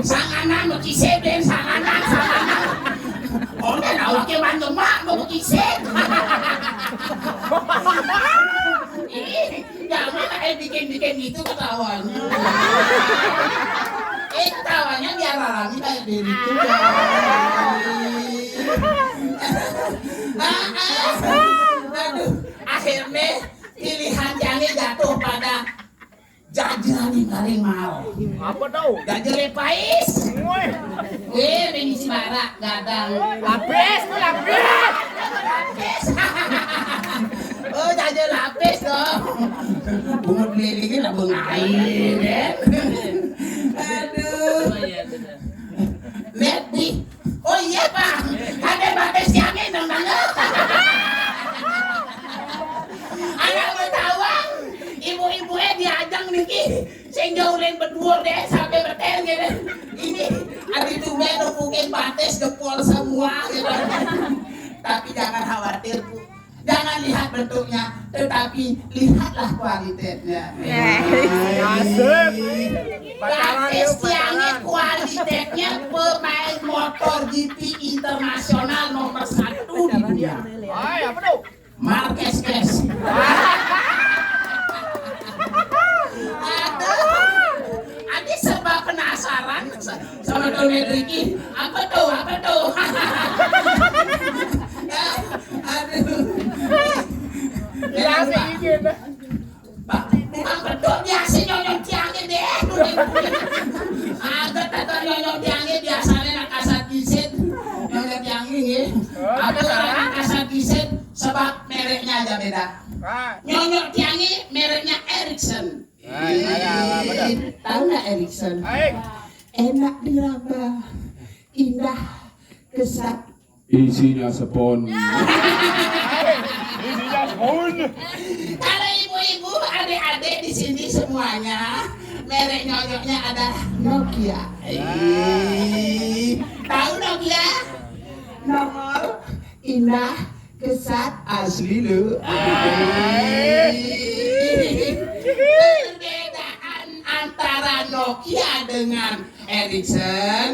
Sanganan mau kisah dan sanganan. Oh, dan awaknya mandong mak mau kisah. Jangan bikin gitu ketawanya. Ketawanya biar alami kayak diri itu. Aduh, akhirnya pilihan jangan jatuh pada jajaran yang paling mahal. Apa tau? Jajaran Pais. Ini si Barak gadang. Lapis, lapis. Oh, jajan lapis dong. Bungut lilingnya nabung air, kan? Aduh. Lihat nih. Oh iya Pak, ada batas siangnya dong banget. Anak bertawang, ibu-ibunya diajang nih, sing jauhin berdua deh sampai bertel gitu. Ini ada cuma numpukin batas jempol semua gitu. Tapi jangan khawatir Bu. Jangan lihat bentuknya, tetapi lihatlah kualitasnya. Batis tiangnya kualitasnya pemain motor GP internasional nomor 1 di dunia. Ay, apa tuh? Marquez. Aduh, Adi serba penasaran sama Tony Ricky. Apa tuh? Aduh. Biasa ingin. Bukan betul biasa nyonyong tiangnya deh. Agak atau nyonyong tiangnya biasanya nak kasar kisit. Nyonyong tiangnya ya. Aku nak kasar kisit sebab mereknya aja beda. Nyonyong tiangnya mereknya Ericsson. Tahu nggak Ericsson? Enak diraba, indah, kesat. Isinya sepon. Kalau ibu-ibu, adik-adik di sini semuanya merek nyonyoknya adalah Nokia. Tahu Nokia? Nongol, indah, kesat, asli lu. Perbedaan antara Nokia dengan Ericsson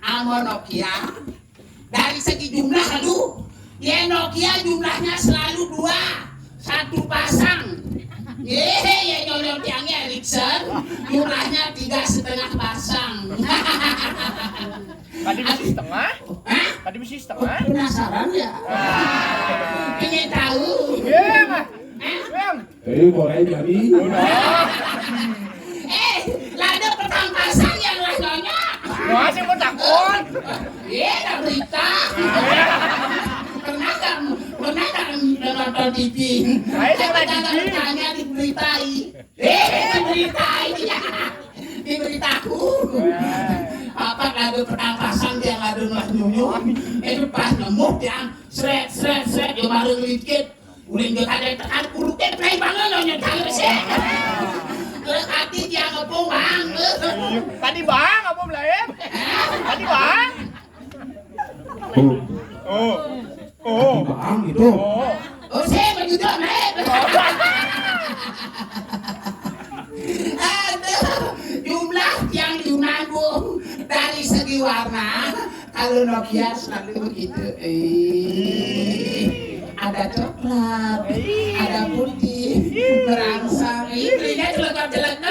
sama Nokia dari segi jumlah aduh ya Nokia jumlahnya selalu 2 1 pasang ya nyolong yang Ericsson jumlahnya 3,5 pasang. Tadi mesti setengah? Hah? Tadi mesti setengah? Penasaran ya? Ingin tahu? Iya, Mas. Boleh jadi. Lada petang pasang yang lah nyonya. Masih mau takut. Iya, ada berita. Pernah kan nonton TV? Saya jangan Jangan TV. bertanya diberitai. Diberitai ya. Diberitaku. Apa lada petang pasang dia lada lah nyonyo. Itu pas nemu yang sret yang baru ngeliat. Udah nggak ada tekan kuluknya play banget nyonya tahu sih. Hati dia ngepung bang. Tadi bang, apa belum? Tadi bang. Bang itu. Oh saya berjudul nih. Aduh, jumlah yang dinanggung dari segi warna kalau Nokia selalu begitu. Ada coklat, ada putih, berangsang. Belinya jelek-jelek.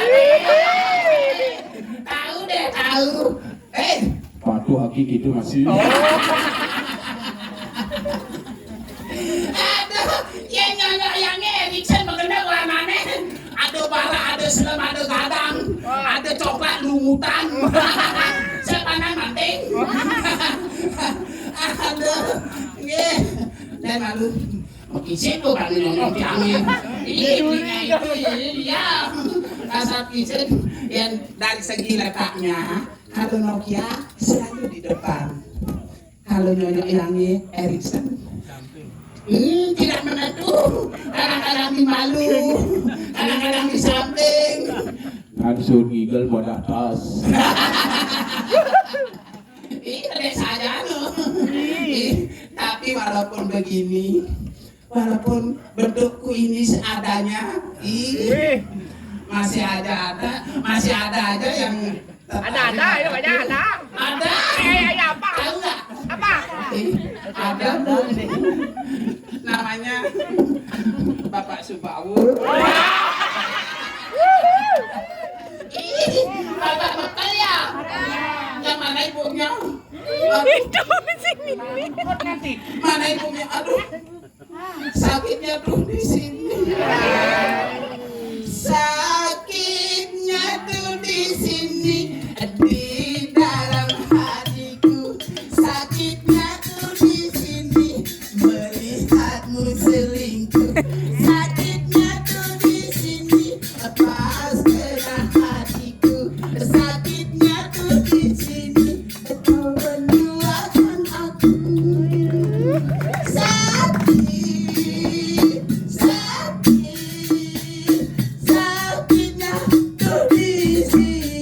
Tahu deh, tahu. Patuh aki gitu masih. Aduh, ya nyonya yang Ericsson mengenai warnanya. Ada bara, ada selam, ada gadang, ada coklat lumutan. Sepanan manting. Aduh, ya. Dan lalu, oke situ kan nyonya yang itu ya. Kasar kitchen yang dari segi letaknya, kalau Nokia selalu di depan. Kalau nyonya yang Ericsson tidak menentu, kadang-kadang di malu, kadang-kadang di samping. Langsung gigel buat atas. Iya saja loh. Tapi walaupun begini, walaupun bentukku ini seadanya, masih ada aja yang Ada, ya banyak ada. ada. Apa? Tahu nggak? Apa? Ada Bu. Namanya Bapak Subawur. Bapak bekal ya. Yang mana ibunya? Itu sini. Mana ibunya? Aduh. Sakitnya tuh di sini. Sakitnya tuh di sini di dalam hatiku. Sakitnya tuh di sini melihatmu selingkuh. Sakitnya tuh di sini pas kena hatiku. Sakitnya tuh di sini kau menduakan aku. Sakitnya tuh di sini. Sakitnya tuh di sini.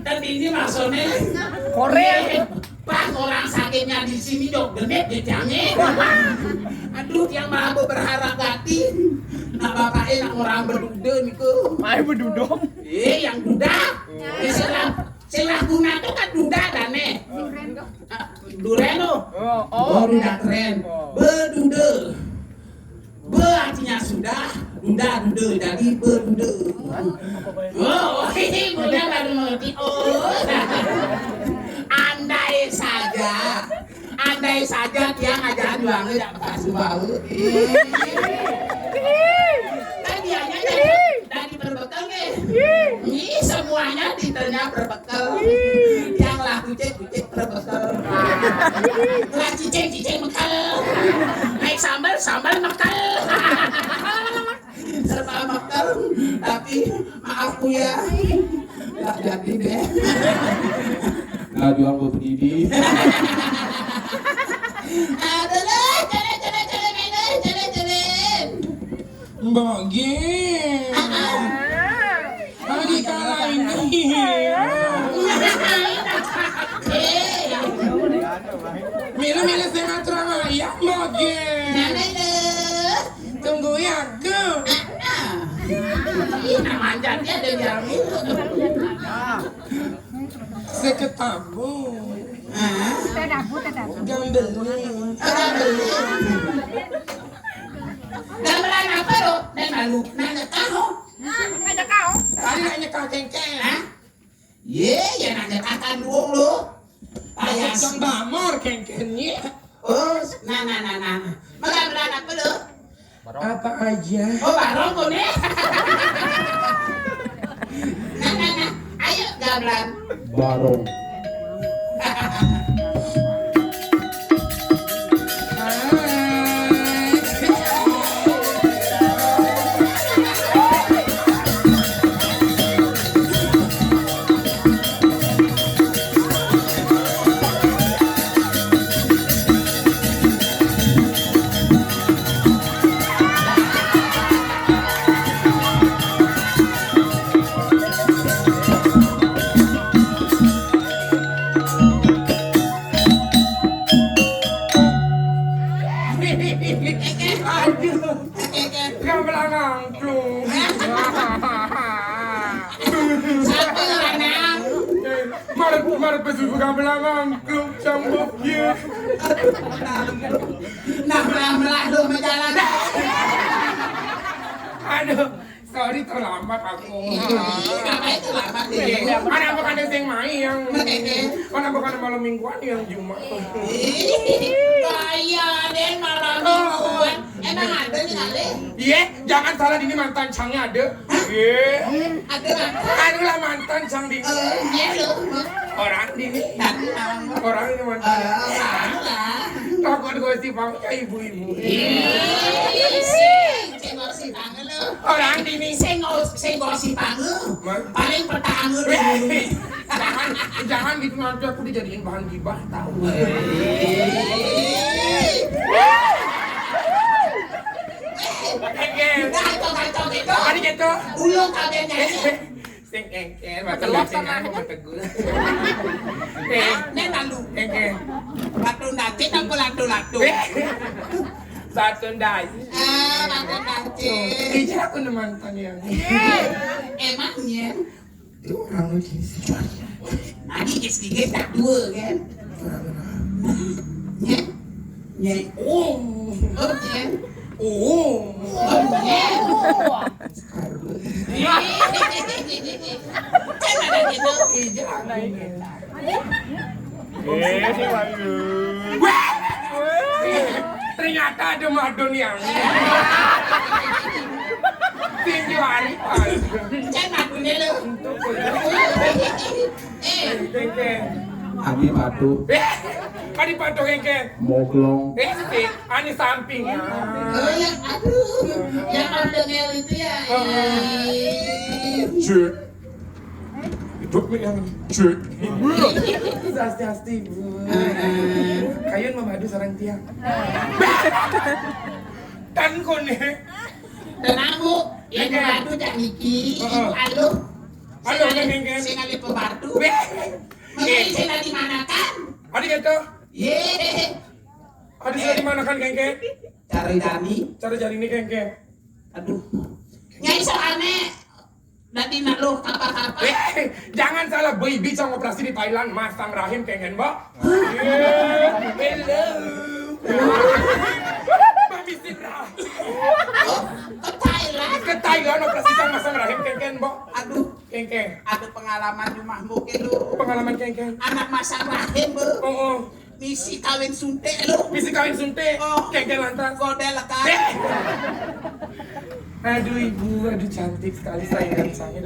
Dan ini maksudnya Korea. pas orang sakitnya di sini dok genit ditanya. Aduh yang mabuk berharap hati. Nak bapak nak orang berduda niku. Main berduduk. Yang duda. Silah guna itu kan duda dan Dureno. Oh, duda keren. Berduda. Be artinya sudah, duda jadi berduda. Oh, ini punya baru mengerti. Oh. Andai saja dia ngajarin banget tidak kasih bau. Kan dianya dari berbekal nih. Ini semuanya diternya berbekal. Yang lah kucing berbekal. Lah cicing bekal. Naik sambal bekal. Serba bekal. Tapi maaf Bu ya. Nggak jadi deh. Nah jual berdiri. Adalah jalan. Bagi kala ini Mila sinatra ya moge. Nenek deh. Tunggu ya aku. Nah manjatnya ada yang itu. Seketabu. Gambelin. Gamelan apa lo? Dan malu nanya kau. Tadi nanya kau kengkeng. Hah? Ye, ya nanya kakak doang lo. Ayah Yang bamor kengkengnya. Oh, nah. Gamelan apa lo? Apa aja? Oh, barong kau nih. Nah. Ayo gamelan. Barong. Gamelan angklung. Siapa anak? Maret pesusu gamelan angklung cambuk ya. Nah, belah lo menjalan. Aduh, sorry terlambat aku. Kenapa itu lama sih? Mana bukan sing main yang mana bukan malam mingguan yang Jumat. Kaya deh malam mingguan. Emang ada nih kali? Iya, jangan salah ini mantan cangnya ada. Iya. Ada apa? Anu lah mantan cang di Iya lo. orang ini. Dan Orang ini mantan. salah. Takut gosip ya ibu-ibu. Sengosi tangan lo. Orang ini. Sengosi tangan. Paling pertama dulu. Jangan gitu nanti aku dijadiin bahan gibah tahu. Kacau gitu. Tadi gitu. Ulung kabelnya. Sing engkel, macam sing aku betegul. Nek lalu. Engkel. Latu nanti aku latu. Satu ndai. Latu nanti. Ija aku mantan yang. Emangnya. Itu orang lu di sini. Adi sedikit tak dua kan? Nyai. Oh. Oke. Oh. Kan ada gitu. Ija naik. Si Bayu. Ternyata ada madon yang tinggi hari Kan aku nih lo. Abi patu, Adi patok kengkeng. moglong. Ani samping ya. Oh ya, aduh. Yang ada ngel itu ya. Cek. Itu yang cek. Sasti bu. Kayun memadu sarang tiang. Tan kone. Tenang bu. Yang ngadu jangan iki. Halo. Halo kengkeng. Sing ali pembantu. Mengenai saya di mana kan? Adi gitu. Ye. Adi sudah di mana kan kengkeng? Cari Dani. Cari ini kengkeng. Aduh. Nyai soalnya. Nanti nak lo apa-apa. Jangan salah, baby cang operasi di Thailand, masang rahim kengkeng, Mbak. Hello. Mamisin rahim. Ke Thailand. Ke Thailand operasi cang masang rahim kengkeng, Mbak. Aduh. Kengkeng. Ada pengalaman rumahmu ke lo. Pengalaman kengkeng. Anak masang rahim bu. Oh. Misi kawin suntik lo. Misi kawin suntik. Oh. Kengkeng lantas. Godel kan. Aduh ibu, aduh cantik sekali sayangan saya.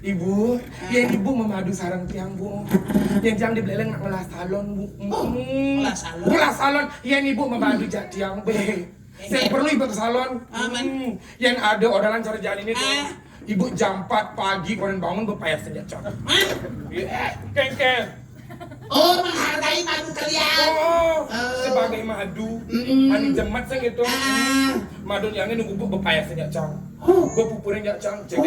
Ibu, ya ibu memadu sarang tiang bu. Yang jam di beleleng nak ngelas salon bu. Ngelas salon? Ngelas salon, yang ibu memadu jak tiang be. Saya perlu ibu ke salon. Yang ada orderan cara jalan ini tuh. Ibu jam 4 pagi, kalian bangun berpayah senja cok. Kengkeng. Oh, menghargai nyobain madu kalian. Oh, sebagai madu. Ani jemat saya gitu. Madu yang ini nunggu bepaya saja cang. Bepupurin ya cang. Cek.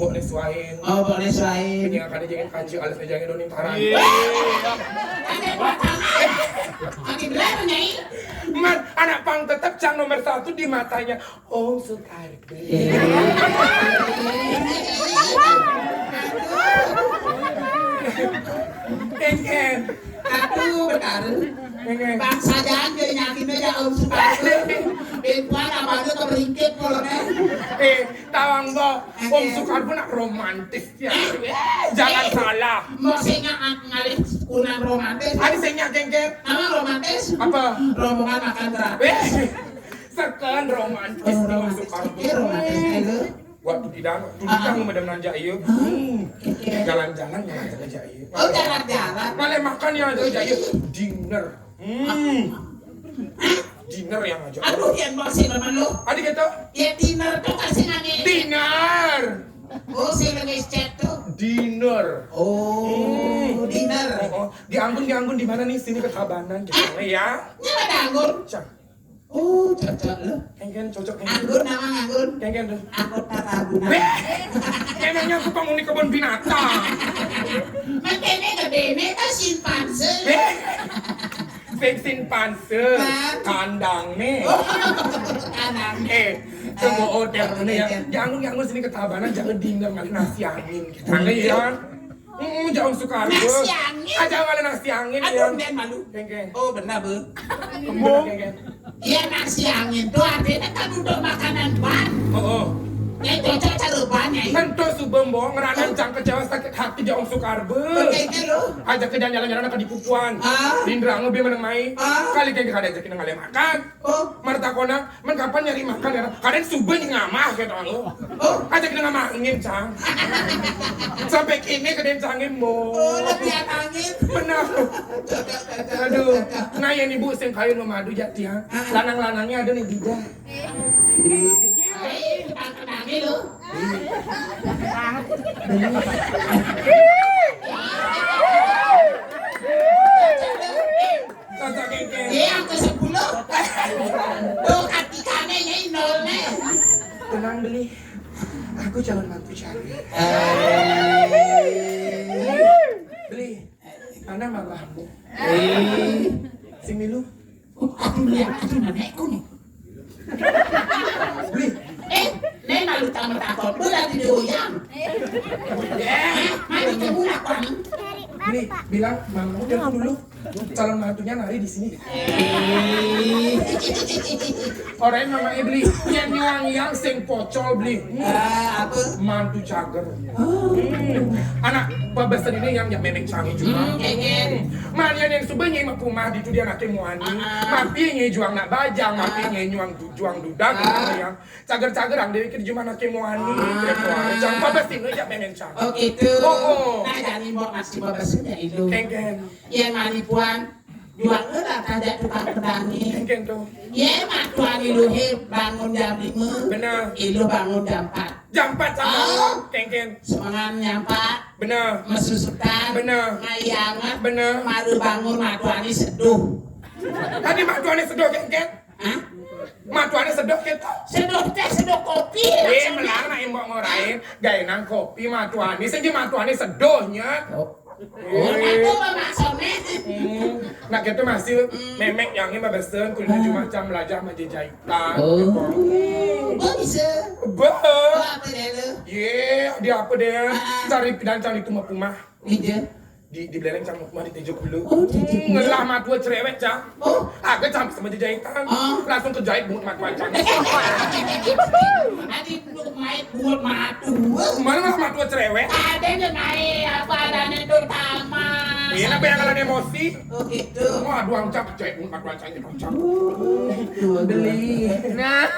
Boleh suain. Oh, boleh suain. Yang akan jangan kanci alas jangan donin taran. Lagi berapa nyai? Man, anak pang tetap cang nomor 1 di matanya. Om Sukarbe. Ken. Aduh, benar. Ken. Bangsa jangan dia nyakin aja Om Sukarno. Perempuan abangnya keberingkit kolonnya. Tawang bo, Om Sukarno nak romantis ya. Jangan salah. Mau saya ngalih kunang romantis. Ada saya Ken. Nama romantis? Apa? Rombongan makan terakhir. Sekan romantis di Om Sukarno. Romantis itu. Waktu di dalam, duduk madam nanja iyo. Jalan-jalan yang aja iyo. Oh, jalan-jalan. Malah makan yang aja iyo. Dinner. Dinner yang aja. Aduh, yang mau sih teman lu. Adik gitu. Ya dinner tuh kasih nangis. Dinner. Oh, sih lagi chat tuh. Dinner. Oh, dinner. Di Anggun di mana nih? Sini ke Tabanan gitu ya. Nyapa anggur? Cang. Oh, cocok lu. Ken cocok ken. Anggur nama anggur. Ken tuh. Anggur Taraguna. Emangnya aku bangun di kebun binatang. Makanya gede kan simpanse. Simpanse. Kandang nih. Kanan. Tunggu order ini ya. Jangan sini ke Tabanan jangan dinner malah nasi angin. Kita ya. Jangan suka aku. Nasi angin. Aja malah nasi angin ya. Aduh, dan malu. Ken. Oh, benar, Bu. Ken. Iya, nasi angin tuh artinya kan untuk makanan ban. Oh. Ya, cocok cara ban ya. Ento subembo ngeranan cang kecewa sakit hati Om Sukarbe. Kayaknya lo. Ajak ke jalan-jalan ke di Pupuan. Ah. Lindra ngopi meneng mai. Ah. Kali kayak kada ajakin ngale makan. Oh. Marta kona, men kapan nyari makan ya? Kadang sube ngamah gitu lo. Oh. Ajakin ngamah ingin cang. Sampai kini keden cangin mo. Oh, lebih angin. Benar. Aduh, nah yang ibu sing kayu no madu jati ha. Lanang-lanangnya ada nih tidak. Kenangin lo. Cocok kengkeng. Iya, yang ke-10. Tuh, katikannya ini nolnya. Tenang beli. Aku jangan mampu cari. Beli. Mana mamahmu? Sing milu. Aku lihat itu nenekku nih. Beli. Nek malu tamu takut berarti doyang. Mari kamu lakukan. Beli, bilang mamamu telepon dulu. Calon mantunya nari di sini. Orang mama beli. Yang sing pocol beli. Apa? Mantu cager. Anak babasan ini yang memang canggih juga. Manian yang sebenarnya mah pumah di itu dia nak muani. Mapi juang nak bajang, mapi juang dudak yang cager-cager ang dewi kerja mana muani. Jangan babasin lo jak memang canggih. Oh gitu. Oh. Nah jadi mau ngasih babasannya itu. Kengken. Yang manipuan juang erat ada tukang pedangi. Kengken tuh. Ya matuan ilu bangun jam 5. Benar. Ilu bangun jam 4. Jam 4 sama. Kengken. Semangat nyampak. Benar. Mesusukan. Benar. Ngayangat. Benar. Malu bangun matuani seduh. Tadi matuannya sedok kengken. Hah? Matuannya sedok kita. Seduh teh seduh kopi. Melarang nak imbok ngorain. Gainan kopi matuani. Segi matuani sedohnya. Oh, itu maksudnya. Nak kita masih memek yang ini besen kulitnya cuma macam belajar macam jahitan. Oh bisa. Bah. Oh apa deh lu? Dia apa dia? Cari tumah-tumah. Iya. Di beleleng cang tumah di tejo dulu. Oh jadi. Ngelah matua cerewet cang. Oh. Agak sampai sama jahitan. Langsung kejahit bungut matuan cang. Adik lu main buat matu. Mana malah matua cerewet? Ada yang main apa adanya terutama. Ini apa yang kalian emosi? Oh gitu. Wah, duang cap jahit bungut matuan cang itu cang. Beli. Nah,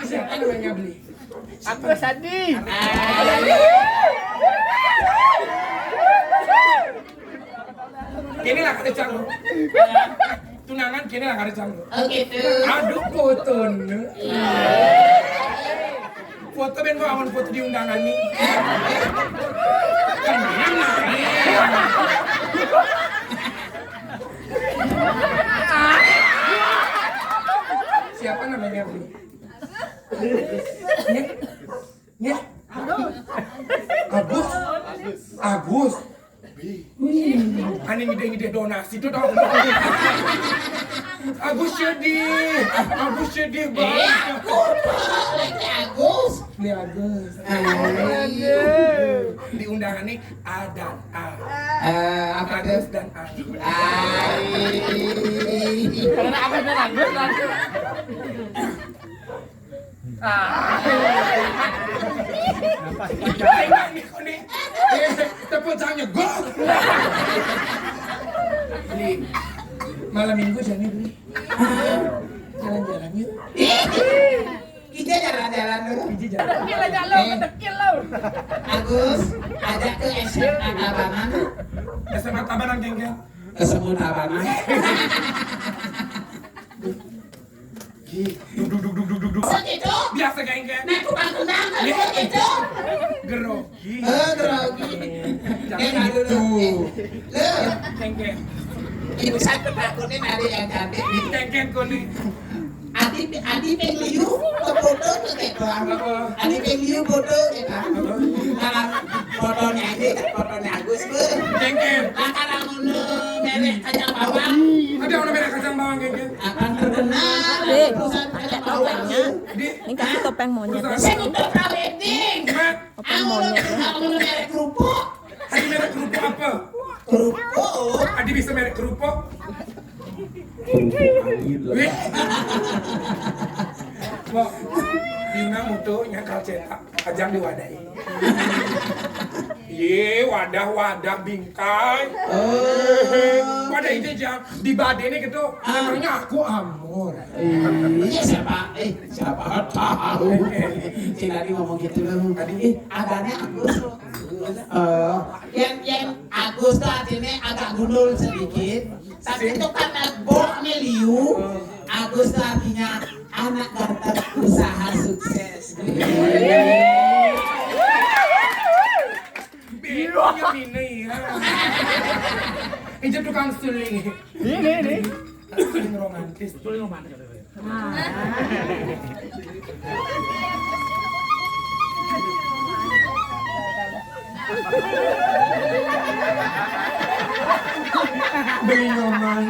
Siapa namanya beli? aku Sadi. Kini lah kada cang. Tunangan kini lah kada cang. Oh gitu. Aduh poton. Foto ben gua awan foto di undangan nih. Siapa namanya Bli? Ya. Agus. Ani ngide donasi tuh dong. Agus sedih banget. Agus. Ini Agus. Di undangan nih A dan A. Apa Agus dan A. Karena apa dan Agus kan? Enak nih kok nih. Tepuk tangannya gol. Beli. Malam minggu jadi beli. Jalan-jalan yuk. Kita jalan-jalan dulu. Biji jalan. Dekil lo. Agus, ajak ke SMA Tabanan. SMA Tabanan geng-geng. Kesebut Tabanan. Duduk. Segitu. Biasa geng-geng. Naik tukang undangan segitu. Gerogi. Grogi. Jangan gitu. Geng-geng. Ibu satu takutin ada yang cantik nih. Geng-geng kok nih. Adi pengliu ke foto ke kedoang. Adi pengliu foto ke kan. Kalau fotonya ini fotonya Agus be. Geng-geng. Sekarang merek kacang bawang Ada orang merek kacang bawang geng-geng. akan terkenal perusahaan kacang bawangnya. Ini kasih topeng monyet ya. Saya udah wedding. Topeng monyet ya. Aku merek kerupuk. Adi merek kerupuk apa? Kerupuk. Adi bisa merek kerupuk? Mau diundang mutu nyakal cetak ajang diwadahi. Ye wadah bingkai. Wadah itu jam di badene gitu. Namanya aku Amor. Iya siapa tahu. Si tadi ngomong gitu loh. Tadi adanya Agus. Yang Agus tuh artinya agak gundul sedikit. Tapi itu karena boknya liu. Agus tuh artinya anak ganteng usaha sukses. Bedanya mini ya. Ini tukang suling. Ini. Suling romantis. Bengoman.